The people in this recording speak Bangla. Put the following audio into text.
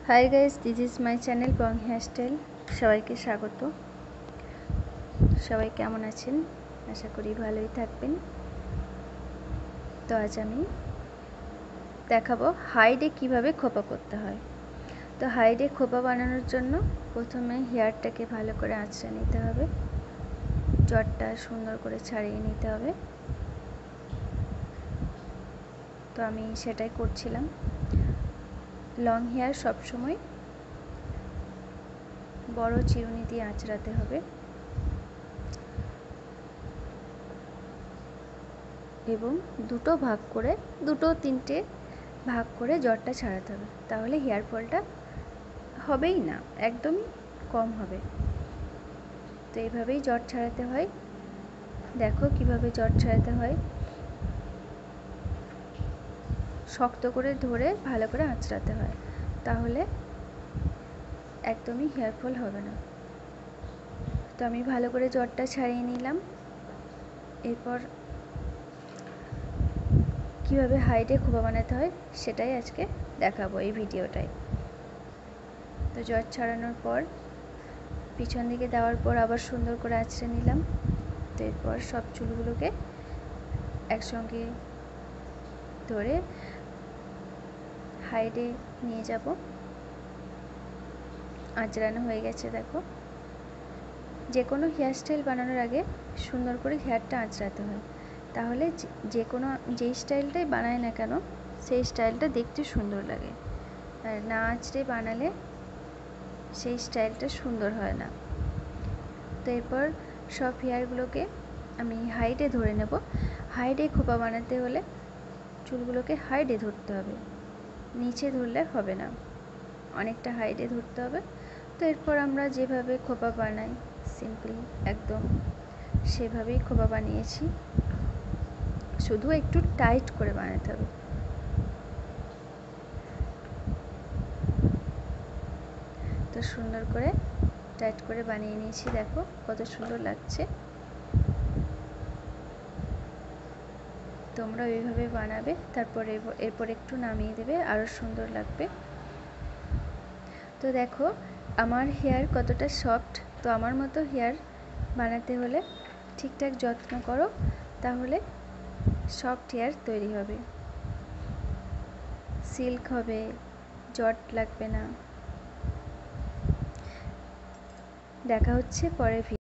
Hi guys, this is my channel Bong hairstyle. সবাইকে স্বাগত। সবাই কেমন আছেন? আশা করি ভালোই থাকবেন। তো আজ আমি দেখাবো হাইডে কিভাবে খোপা করতে হয়। তো হাইডে খোপা বানানোর জন্য প্রথমে হেয়ারটাকে ভালো করে আঁচড়ে নিতে হবে, জটটা সুন্দর করে ছাড়িয়ে নিতে হবে। তো আমি সেটাই করছিলাম। লং হেয়ার সবসময় বড় চিরুনি দিয়ে আঁচড়াতে হবে এবং দুটো তিনটে ভাগ করে জটটা ছাড়াতে হবে, তাহলে হেয়ার ফলটা হবেই না, একদমই কম হবে। তো এইভাবেই জট ছাড়াতে হয়। দেখো কিভাবে জট ছাড়াতে হয়। শক্ত করে ধরে ভালো করে আঁচড়াতে হয়, তাহলে একদমই হেয়ার ফল হবে না। তো আমি ভালো করে জটটা ছাড়িয়ে নিলাম। এরপর কিভাবে হাইডে খোপা বানাতে হয় সেটাই আজকে দেখাবো এই ভিডিওটায়। তো জট ছাড়ানোর পর পিছন দিকে দেওয়ার পর আবার সুন্দর করে আঁচড়ে নিলাম। তো এরপর সব চুলগুলোকে একসঙ্গে ধরে হাইডে নিয়ে যাব। আঁচড়ানো হয়ে গেছে। দেখো, যে কোনো হেয়ারস্টাইল বানানোর আগে সুন্দর করে হেয়ারটা আঁচড়াতে হয়, তাহলে যেই স্টাইলটাই বানায় না কেন সেই স্টাইলটা দেখতে সুন্দর লাগে। আর না আঁচড়ে বানালে সেই স্টাইলটা সুন্দর হয় না। তো এরপর সব হেয়ারগুলোকে আমি হাইডে ধরে নেব। হাইডে খোপা বানাতে হলে চুলগুলোকে হাইডে ধরতে হবে, নিচে ধরলে হবে না, অনেকটা হাইডে ধরতে হবে। তো এরপর আমরা যেভাবে খোপা বানাই সিম্পল একদম সেভাবেই খোপা বানিয়েছি, শুধু একটু টাইট করে বানাতে হবে। তো সুন্দর করে টাইট করে বানিয়ে নিয়েছি। দেখো কত সুন্দর লাগছে। তোমরা এইভাবে বানাবে, তারপর এরপর একটু নামিয়ে দেবে, আরও সুন্দর লাগবে। তো দেখো আমার হেয়ার কতটা সফট। তো আমার মতো হেয়ার বানাতে হলে ঠিকঠাক যত্ন করো, তাহলে সফট হেয়ার তৈরি হবে, সিল্ক হবে, জট লাগবে না। দেখা হচ্ছে পরের ভিডিও।